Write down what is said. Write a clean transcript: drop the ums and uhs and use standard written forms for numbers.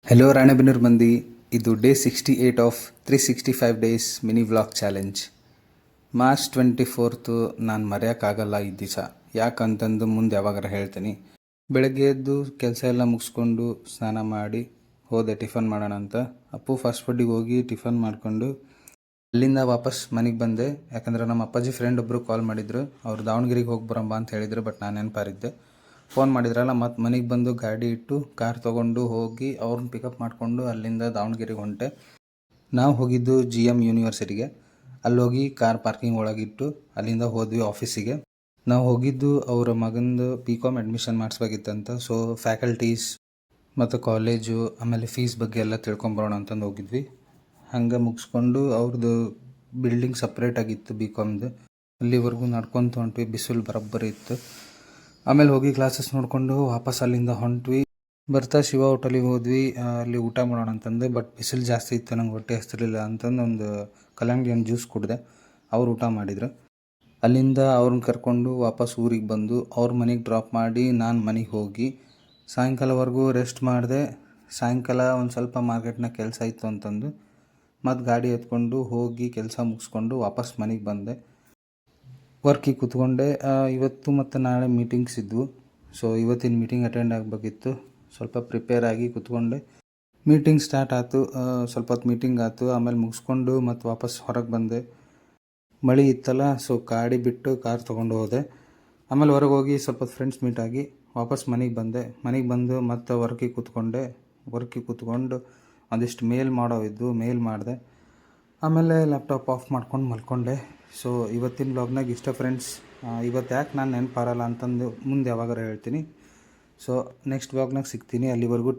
Hello Ranebennur ಮಂದಿ, ಇದು day 68 of 365 days mini vlog challenge. March 24 ನಾನು ಮರೆಯೋಕ್ಕಾಗಲ್ಲ ಈ ದಿವಸ. ಯಾಕಂತಂದು ಮುಂದೆ ಯಾವಾಗಾರ ಹೇಳ್ತೀನಿ. ಬೆಳಗ್ಗೆ ಎದ್ದು ಕೆಲಸ ಎಲ್ಲ ಮುಗಿಸ್ಕೊಂಡು ಸ್ನಾನ ಮಾಡಿ ಹೋದೆ ಟಿಫನ್ ಮಾಡೋಣ ಅಂತ. ಅಪ್ಪು ಫಾಸ್ಟ್ ಫುಡ್ಡಿಗೆ ಹೋಗಿ ಟಿಫನ್ ಮಾಡಿಕೊಂಡು ಅಲ್ಲಿಂದ ವಾಪಸ್ ಮನೆಗೆ ಬಂದೆ. ಯಾಕಂದರೆ ನಮ್ಮ ಅಪ್ಪಾಜಿ ಫ್ರೆಂಡ್ ಒಬ್ಬರು ಕಾಲ್ ಮಾಡಿದ್ರು. ಅವ್ರು ದಾವಣಗೆರೆಗೆ ಹೋಗಿ ಬರೋಂಬ ಅಂತ ಹೇಳಿದ್ರು, ಬಟ್ ನಾನು ನೆನಪಾರಿದ್ದೆ. ಫೋನ್ ಮಾಡಿದ್ರಲ್ಲ, ಮತ್ತು ಮನೆಗೆ ಬಂದು ಗಾಡಿ ಇಟ್ಟು ಕಾರ್ ತೊಗೊಂಡು ಹೋಗಿ ಅವ್ರನ್ನ ಪಿಕಪ್ ಮಾಡಿಕೊಂಡು ಅಲ್ಲಿಂದ ದಾವಣಗೆರೆಗೆ ಹೊಂಟೆ. ನಾವು ಹೋಗಿದ್ದು GM ಯೂನಿವರ್ಸಿಟಿಗೆ. ಅಲ್ಲೋಗಿ ಕಾರ್ ಪಾರ್ಕಿಂಗ್ ಒಳಗಿಟ್ಟು ಅಲ್ಲಿಂದ ಹೋದ್ವಿ ಆಫೀಸಿಗೆ. ನಾವು ಹೋಗಿದ್ದು ಅವರ ಮಗಂದು BCom ಅಡ್ಮಿಷನ್ ಮಾಡಿಸ್ಬೇಕಿತ್ತಂತ. ಸೊ ಫ್ಯಾಕಲ್ಟೀಸ್ ಮತ್ತು ಕಾಲೇಜು ಆಮೇಲೆ ಫೀಸ್ ಬಗ್ಗೆ ಎಲ್ಲ ತಿಳ್ಕೊಂಬರೋಣ ಅಂತಂದು ಹೋಗಿದ್ವಿ. ಹಂಗೆ ಮುಗಿಸ್ಕೊಂಡು ಅವ್ರದ್ದು ಬಿಲ್ಡಿಂಗ್ ಸಪ್ರೇಟಾಗಿತ್ತು BComದು. ಅಲ್ಲಿವರೆಗೂ ನಡ್ಕೊತ ಹೊಂಟ್ವಿ. ಬಿಸಿಲು ಬರೋಬ್ಬರಿ ಇತ್ತು. ಆಮೇಲೆ ಹೋಗಿ ಕ್ಲಾಸಸ್ ನೋಡಿಕೊಂಡು ವಾಪಸ್ ಅಲ್ಲಿಂದ ಹೊಂಟ್ವಿ. ಬರ್ತಾ ಶಿವ ಹೋಟೆಲಿಗೆ ಹೋದ್ವಿ. ಅಲ್ಲಿ ಊಟ ಮಾಡೋಣ ಅಂತಂದು, ಬಟ್ ಬಿಸಿಲು ಜಾಸ್ತಿ ಇತ್ತು, ನಂಗೆ ಹೊಟ್ಟೆ ಹಸ್ತಿರ್ಲಿಲ್ಲ ಅಂತಂದು ಒಂದು ಕಲ್ಲಂಗಡಿ ಹಣ್ಣು ಜ್ಯೂಸ್ ಕುಡಿದೆ. ಅವ್ರು ಊಟ ಮಾಡಿದ್ರು. ಅಲ್ಲಿಂದ ಅವ್ರನ್ನ ಕರ್ಕೊಂಡು ವಾಪಸ್ ಊರಿಗೆ ಬಂದು ಅವ್ರ ಮನೆಗೆ ಡ್ರಾಪ್ ಮಾಡಿ ನಾನು ಮನೆಗೆ ಹೋಗಿ ಸಾಯಂಕಾಲವರೆಗೂ ರೆಸ್ಟ್ ಮಾಡಿದೆ. ಸಾಯಂಕಾಲ ಒಂದು ಸ್ವಲ್ಪ ಮಾರ್ಕೆಟ್ನಾಗ ಕೆಲಸ ಇತ್ತು ಅಂತಂದು ಮತ್ತು ಗಾಡಿ ಎತ್ಕೊಂಡು ಹೋಗಿ ಕೆಲಸ ಮುಗಿಸ್ಕೊಂಡು ವಾಪಸ್ ಮನೆಗೆ ಬಂದೆ. ವರ್ಕಿಗೆ ಕೂತ್ಕೊಂಡೆ. ಇವತ್ತು ಮತ್ತು ನಾಳೆ ಮೀಟಿಂಗ್ಸ್ ಇದ್ವು. ಸೊ ಇವತ್ತಿನ ಮೀಟಿಂಗ್ ಅಟೆಂಡ್ ಆಗಬೇಕಿತ್ತು. ಸ್ವಲ್ಪ ಪ್ರಿಪೇರ್ ಆಗಿ ಕೂತ್ಕೊಂಡೆ. ಮೀಟಿಂಗ್ ಸ್ಟಾರ್ಟ್ ಆಯಿತು. ಸ್ವಲ್ಪ ಹೊತ್ತು ಮೀಟಿಂಗ್ ಆಯಿತು. ಆಮೇಲೆ ಮುಗಿಸ್ಕೊಂಡು ಮತ್ತು ವಾಪಸ್ ಹೊರಗೆ ಬಂದೆ. ಮಳೆ ಇತ್ತಲ್ಲ, ಸೊ ಗಾಡಿ ಬಿಟ್ಟು ಕಾರ್ ತೊಗೊಂಡು ಹೋದೆ. ಆಮೇಲೆ ಹೊರಗೆ ಹೋಗಿ ಸ್ವಲ್ಪ ಫ್ರೆಂಡ್ಸ್ ಮೀಟ್ ಆಗಿ ವಾಪಸ್ ಮನೆಗೆ ಬಂದೆ. ಮನೆಗೆ ಬಂದು ಮತ್ತು ವರ್ಕಿಗೆ ಕೂತ್ಕೊಂಡು ಒಂದಿಷ್ಟು ಮೇಲ್ ಮಾಡೋವಿದ್ದು, ಮೇಲ್ ಮಾಡಿದೆ. ಆಮೇಲೆ ಲ್ಯಾಪ್ಟಾಪ್ ಆಫ್ ಮಾಡ್ಕೊಂಡು ಮಲ್ಕೊಂಡೆ. ಸೊ ಇವತ್ತಿನ ಬ್ಲಾಗ್ನಾಗ ಇಷ್ಟ ಫ್ರೆಂಡ್ಸ್. ಇವತ್ತು ಯಾಕೆ ನಾನು ನೆನಪಾರಲ್ಲ ಅಂತಂದು ಮುಂದೆ ಯಾವಾಗಾರ ಹೇಳ್ತೀನಿ. ಸೊ ನೆಕ್ಸ್ಟ್ ಬ್ಲಾಗ್ನಾಗ ಸಿಗ್ತೀನಿ. ಅಲ್ಲಿವರೆಗೂ